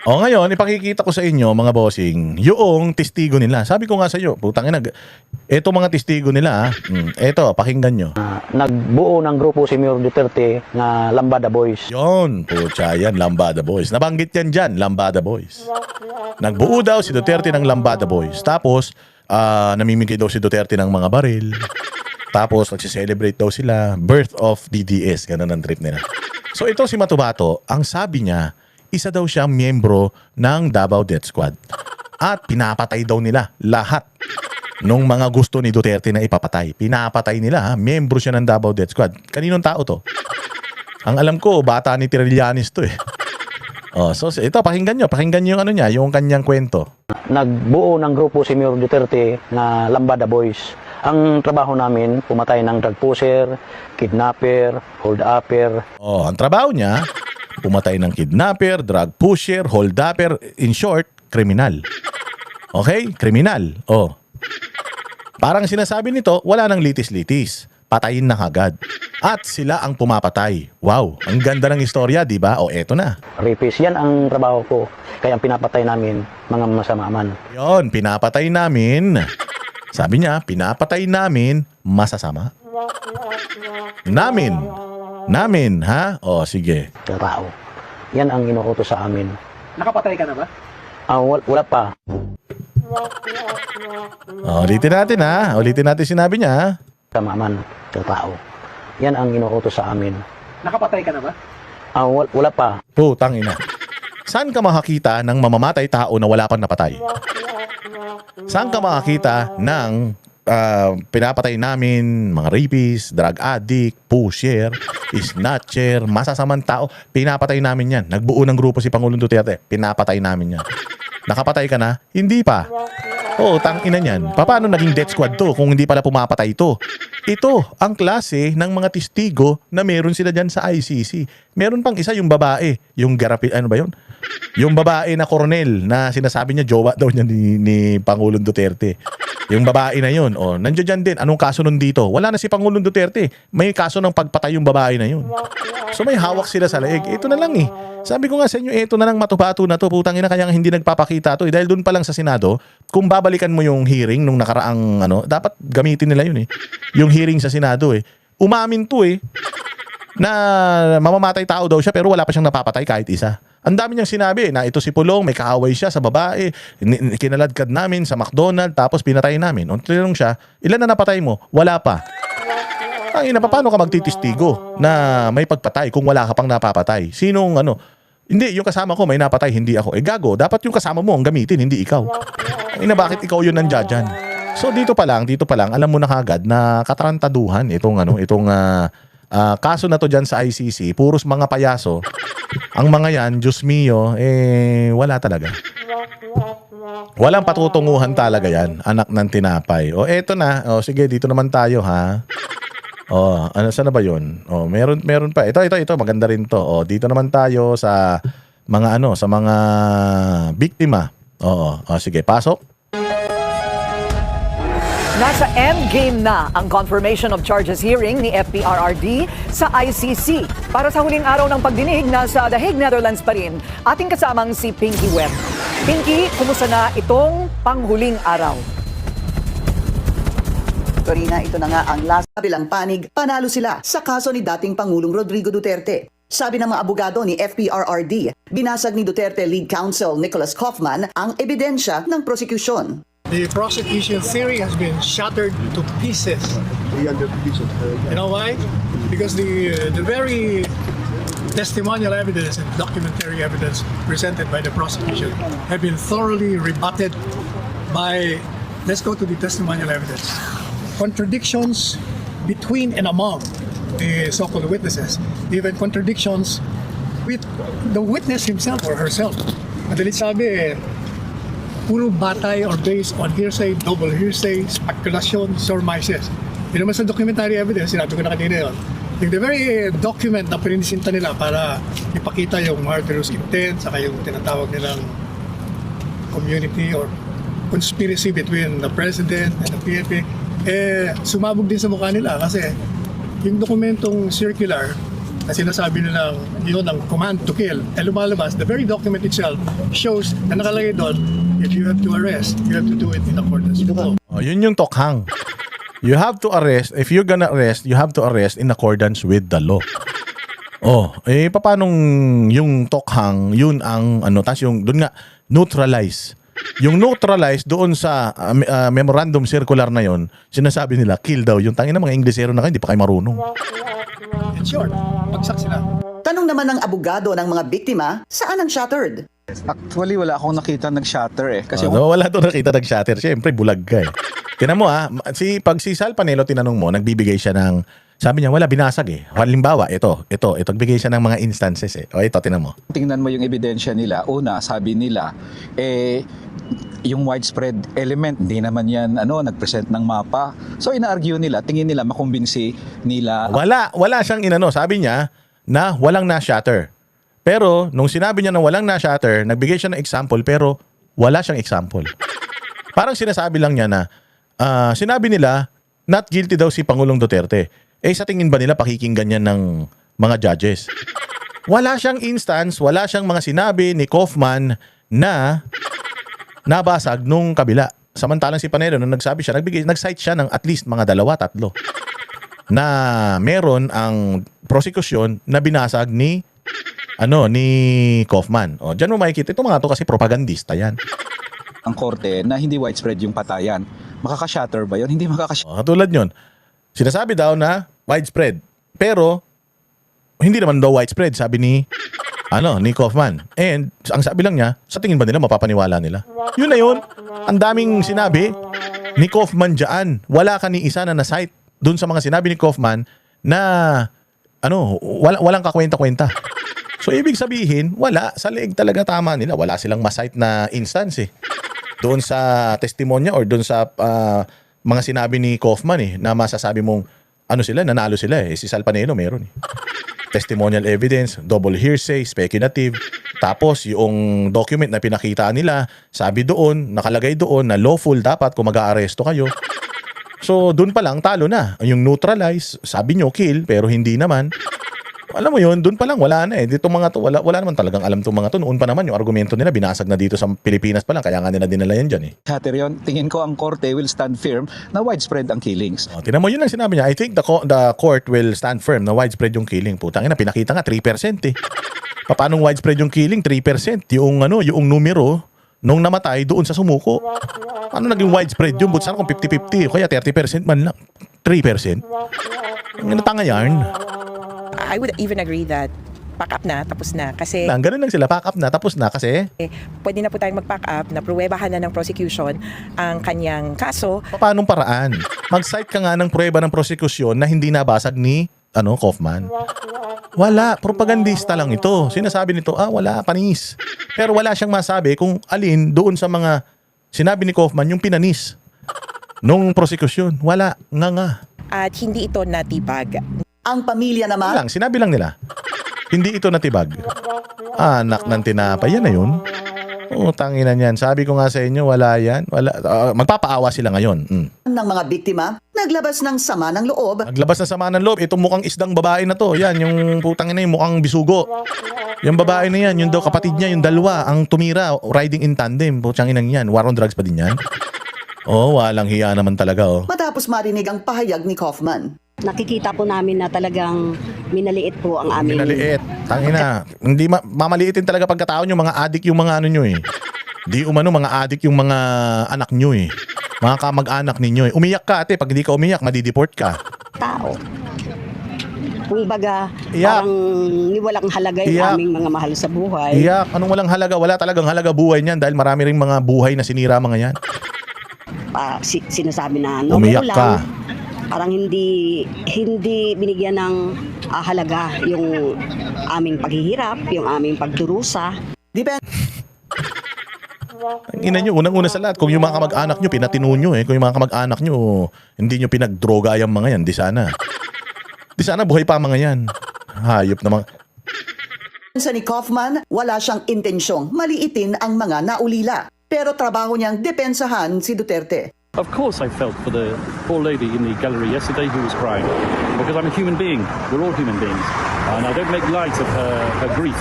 O ngayon, ipakikita ko sa inyo mga bossing, yung testigo nila. Sabi ko nga sa iyo, putang ina, eto mga testigo nila, eto, pakinggan nyo. Nagbuo ng grupo si Mayor Duterte na Lambada Boys. Yon, putya yan, Lambada Boys. Nabanggit yan dyan, Lambada Boys. Nagbuo daw si Duterte ng Lambada Boys. Tapos, namimigay daw si Duterte ng mga baril. Tapos, nagsiselebrate daw sila, birth of DDS, ganun ang trip nila. So, ito si Matubato, ang sabi niya, isa daw siyang miyembro ng Davao Death Squad. At pinapatay daw nila lahat nung mga gusto ni Duterte na ipapatay. Pinapatay nila, ha? Miyembro siya ng Davao Death Squad. Kaninong tao to? Ang alam ko, bata ni Trillanes to eh. Oh, so ito, pakinggan nyo yung ano niya, yung kanyang kwento. Nagbuo ng grupo si Mayor Duterte na Lambada Boys. Ang trabaho namin, pumatay ng drug pusher, kidnapper, hold-upper. Oh, ang trabaho niya, pumatay ng kidnapper, drug pusher, hold-upper, in short, kriminal. Okay? Kriminal. Oh. Parang sinasabi nito, wala nang litis-litis. Patayin na agad. At sila ang pumapatay. Wow, ang ganda ng istorya, di ba? O eto na. Rapist, yan ang trabaho ko. Kaya ang pinapatay namin, mga masama man. Yon, pinapatay namin. Sabi niya, pinapatay namin masasama. Namin, ha? O, sige. Tao. Yan ang inuutos sa amin. Nakapatay ka na ba? Wala pa. Ulitin natin, ha? Ulitin natin sinabi niya, ha? Sama man. Tao. Yan ang inuutos sa amin. Nakapatay ka na ba? Wala pa. Putang ina. Saan ka makakita ng mamamatay tao na wala pang napatay? Saan ka makakita ng pinapatay namin mga rapist, drug addict, pusher, snatcher, masasamang tao? Pinapatay namin yan. Nagbuo ng grupo si Pangulong Duterte. Pinapatay namin yan. Nakapatay ka na? Hindi pa. Oo, tangina niyan. Paano naging death squad to kung hindi pala pumapatay ito? Ito, ang klase ng mga testigo na meron sila dyan sa ICC. Meron pang isa, yung babae. Yung garapi, ano ba yun? Yung babae na koronel na sinasabi niya, jowa daw niya ni Pangulong Duterte. Yung babae na yun, nandiyan dyan din. Anong kaso nun dito? Wala na si Pangulong Duterte. May kaso ng pagpatay yung babae na yun. So may hawak sila sa leeg. Ito na lang eh. Sabi ko nga sa inyo, ito na lang Matubato na to. Putang ina, kaya hindi nagpapakita to. Dahil doon pa lang sa Senado, kung babalikan mo yung hearing nung nakaraang dapat gamitin nila yun eh. Yung hearing sa Senado eh. Umamin to eh. Na mamamatay tao daw siya pero wala pa siyang napapatay kahit isa. Ang dami niyang sinabi na ito si Pulong, may kaaway siya sa babae, kinaladkad namin sa McDonald's, tapos pinatay namin. O tinanong siya, ilan na napatay mo? Wala pa. Ang ina, paano ka magtitistigo na may pagpatay kung wala ka pang napapatay? Sinong Hindi, yung kasama ko may napatay, hindi ako. Gago, dapat yung kasama mo ang gamitin, hindi ikaw. Ang ina, bakit ikaw yun nandiyan? So dito pa lang, alam mo na kagad na katarantaduhan itong kaso na to dyan sa ICC, puros mga payaso. Ang mga yan, Diyos mio, wala talaga. Walang patutunguhan talaga yan, anak ng tinapay. O eto na, sige, dito naman tayo ha. Saan na ba yun? Meron pa. Ito, maganda rin to. Dito naman tayo sa mga sa mga biktima. Sige, pasok. Nasa endgame na ang confirmation of charges hearing ni FPRRD sa ICC. Para sa huling araw ng pagdinig, nasa The Hague, Netherlands pa rin, ating kasamang si Pinky Webb. Pinky, kumusta na itong panghuling araw? Torina, ito na nga ang last bilang panig. Panalo sila sa kaso ni dating Pangulong Rodrigo Duterte. Sabi ng mga abogado ni FPRRD, binasag ni Duterte lead counsel Nicholas Kaufman ang ebidensya ng prosecution. The prosecution theory has been shattered to pieces. You know why? Because the very testimonial evidence and documentary evidence presented by the prosecution have been thoroughly rebutted by, let's go to the testimonial evidence. Contradictions between and among the so-called witnesses, even contradictions with the witness himself or herself. Madalit sabi, puro batay or based on hearsay, double hearsay, speculation, surmises. Yun naman sa documentary evidence, sinabi ko na kanina yun. Yung the very document na pininisinta nila para ipakita yung murderous intent, saka yung tinatawag nilang community or conspiracy between the president and the PNP, sumabog din sa mukha nila kasi yung dokumentong circular na sinasabi nila yun ang command to kill. Eh lumalabas, the very document itself shows na nakalagay doon, if you have to arrest, you have to do it in accordance with law. Oh, yun yung tokhang. You have to arrest, if you're gonna arrest, you have to arrest in accordance with the law. Oh, paanong yung tokhang, yun ang ano, tas yung doon nga neutralize. Yung neutralize doon sa memorandum circular na yon, sinasabi nila kill daw. Yung tangina mga Inglesero na kayo, hindi pa kayo marunong. In short, bagsak sila. Tanong naman ng abogado ng mga biktima, saan ang shattered? Actually, wala akong nakita nag-shatter eh. Kasi Wala doon nakita nag-shatter. Siyempre, bulag ka eh. Tinan mo pag si Sal Panelo tinanong mo, nagbibigay siya ng, sabi niya, wala, binasag eh. Halimbawa, ito, nagbigay siya ng mga instances eh. O ito, tinan mo. tingnan mo yung ebidensya nila. Una, sabi nila, yung widespread element, hindi naman yan nag-present ng mapa. So, ina-argue nila, tingin nila, makumbinsi nila. Wala siyang inano. Sabi niya na walang na-shatter. Pero, nung sinabi niya na walang na-shatter, nagbigay siya ng example, pero wala siyang example. Parang sinasabi lang niya na, sinabi nila, not guilty daw si Pangulong Duterte. Sa tingin ba nila pakikinggan yan ng mga judges? Wala siyang instance, wala siyang mga sinabi ni Kaufman na nabasag nung kabila. Samantalang si Panelo, nung nagsabi siya, nag-cite siya ng at least mga 2-3 na meron ang prosekusyon na binasag ni Kaufman. O, diyan mo makikita. Ito mga to kasi propagandista yan. Ang korte na hindi widespread yung patayan. Makaka-shatter ba yun? Hindi makaka-shatter. O, tulad yun. Sinasabi daw na widespread. Pero, hindi naman daw widespread, sabi ni Kaufman. And, ang sabi lang niya, sa tingin ba nila, mapapaniwala nila? Yun na yun. Ang daming sinabi ni Kaufman dyan. Wala ka ni isa na na-cite dun sa mga sinabi ni Kaufman na, walang kakwenta-kwenta. So, ibig sabihin, wala. Sa leeg talaga tama nila. Wala silang ma-cite na instance eh. Doon sa testimonya or doon sa mga sinabi ni Kaufman na masasabi mong nanalo sila eh. Si Sal Panelo meron eh. Testimonial evidence, double hearsay, speculative. Tapos yung document na pinakita nila, sabi doon, nakalagay doon na lawful dapat kung mag-aaresto kayo. So doon pa lang talo na. Yung neutralize, sabi nyo kill pero hindi naman. Alam mo yun, doon pa lang wala na eh. Dito mga to, wala naman talagang alam itong mga to. Noon pa naman yung argumento nila binasag na dito sa Pilipinas pa lang. Kaya nga nila dinala yan dyan eh. Shatter yun. Tingin ko ang korte will stand firm na widespread ang killings. O, tinan mo yun ang sinabi niya. I think the court will stand firm na widespread yung killing. Putang ina, pinakita nga 3% eh. Paanong widespread yung killing? 3%. Yung numero nung namatay doon sa sumuko. Ano naging widespread yun? Buti sana kung 50-50 o kaya 30% man lang. 3%. Ang natanga yan. I would even agree that pack up na, tapos na. Kasi Ganun lang sila, pack up na, tapos na kasi. pwede na po tayong mag-pack up na pruwebahan na ng prosecution ang kanyang kaso. Paanong paraan? Mag-cite ka nga ng pruweba ng prosekusyon na hindi nabasag ni Kaufman. Wala, propagandista lang ito. Sinasabi nito, wala, panis. Pero wala siyang masabi kung alin doon sa mga sinabi ni Kaufman yung pinanis nung prosekusyon. Wala, nga. At hindi ito natibag. Ang pamilya naman, Sinabi lang nila. Hindi ito natibag. Anak ng tinapay, yan na yun. Tanginan yan. Sabi ko nga sa inyo, wala yan. Wala. Magpapaawa sila ngayon. ng mga biktima, naglabas ng sama ng loob Naglabas na sama ng loob. Itong mukhang isdang babae na to. Yan, yung putang ina yung mukhang bisugo. Yung babae na yan, yung daw kapatid niya, yung dalawa, ang tumira, riding in tandem. Putang inang yan. War on drugs pa din yan. Walang hiya naman talaga. matapos marinig ang pahayag ni Kaufman. Nakikita po namin na talagang minaliit po ang aming... Minaliit. Tangina. Hindi mamaliitin talaga pagkataon yung mga adik yung mga nyo eh. Di umano mga adik yung mga anak nyo eh. Mga kamag-anak ninyo eh. Umiyak ka ate. Pag hindi ka umiyak, madideport ka. tao. Kung baga, Iyak. parang walang halaga yung Iyak. aming mga mahal sa buhay. Iyak. Anong walang halaga? Wala talagang halaga buhay niyan dahil marami ring mga buhay na sinira mga yan. Sinasabi na Umiyak ka. Parang hindi binigyan ng halaga yung aming paghihirap, yung aming pagdurusa. Depende Ang ina nyo, unang-una sa lahat, kung yung mga kamag-anak nyo, pinatino nyo eh. Kung yung mga kamag-anak nyo, hindi nyo pinagdroga yung mga yan, di sana. Di sana buhay pa mga yan. Hayop na mga... sa ni Kaufman, wala siyang intensyong maliitin ang mga naulila. Pero trabaho niyang depensahan si Duterte. Of course I felt for the poor lady in the gallery yesterday who was crying, because I'm a human being. We're all human beings. And I don't make light of her grief.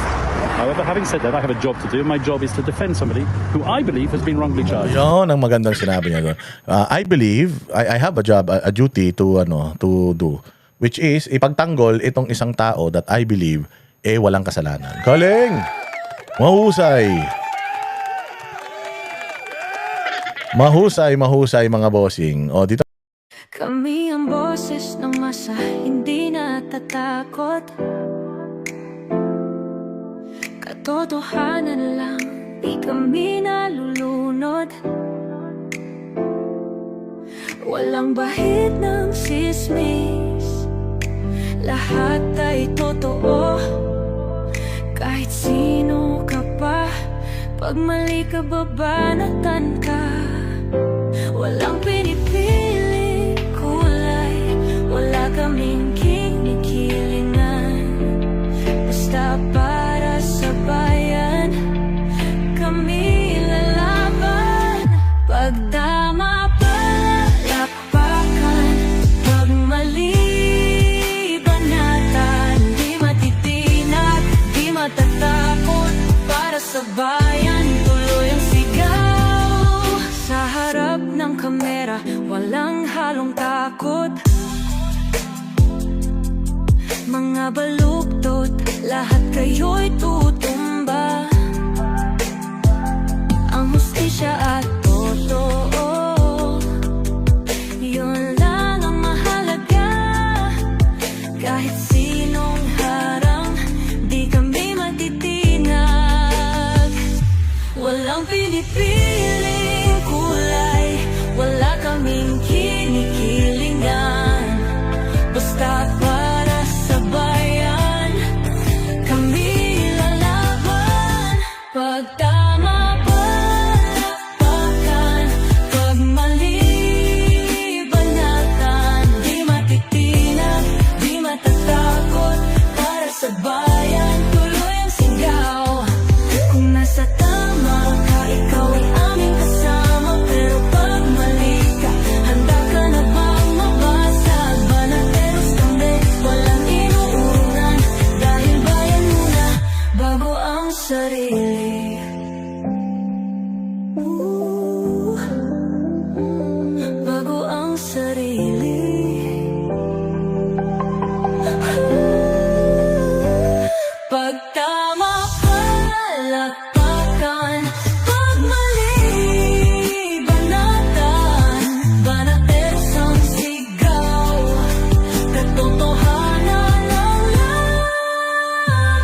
However, having said that, I have a job to do. My job is to defend somebody who I believe has been wrongly charged. Yun ang magandang sinabi niya doon. I believe, I have a job, a duty to do, which is ipagtanggol itong isang tao that I believe walang kasalanan. Galing! Mahusay! Mahusay mga bossing. O, dito. Kami ang boses ng masa, hindi natatakot. Katotohanan lang, di kami nalulunod. Walang bahid ng sismis, lahat ay totoo. Kahit sino ka pa, pag mali ka babanatan ka. Walang pinipili kulay, wala kaming kinikilingan. Basta para sa bayan, kami lalaban. Pag tama palapakan, pag mali banatan. Di matitinag, di matatakot, para sa bayan tuloy ang sigaw. Sa harap ng kamera, walang halong takot. Mga baluktot, lahat kayo'y tutumba. Ang hustisya at totoo, yun lang ang mahalaga. Kahit sinong harang, di kami matitinag. Walang pinipiling kulay, wala kaming kinikilingan. Basta para sa bayan, kami lalaban. Pag tama palapakan, pag mali banatan. Di matitinag, di matatakot, para sa bayan tuloy ang sigaw. Kung nasa tama ka, ikaw ay aming kasama. Pero pag mali ka, handa ka na bang mabasag? Banateros kami, walang inuunan. Dahil bayan muna, bago ang sarili. Bago ang sarili. Pag tama palakpakan, pag mali banatan. Banateros ang sigaw, katotohanan ang laban.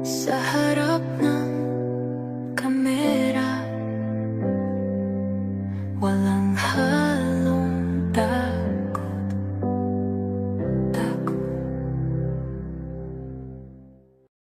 Sa harap ng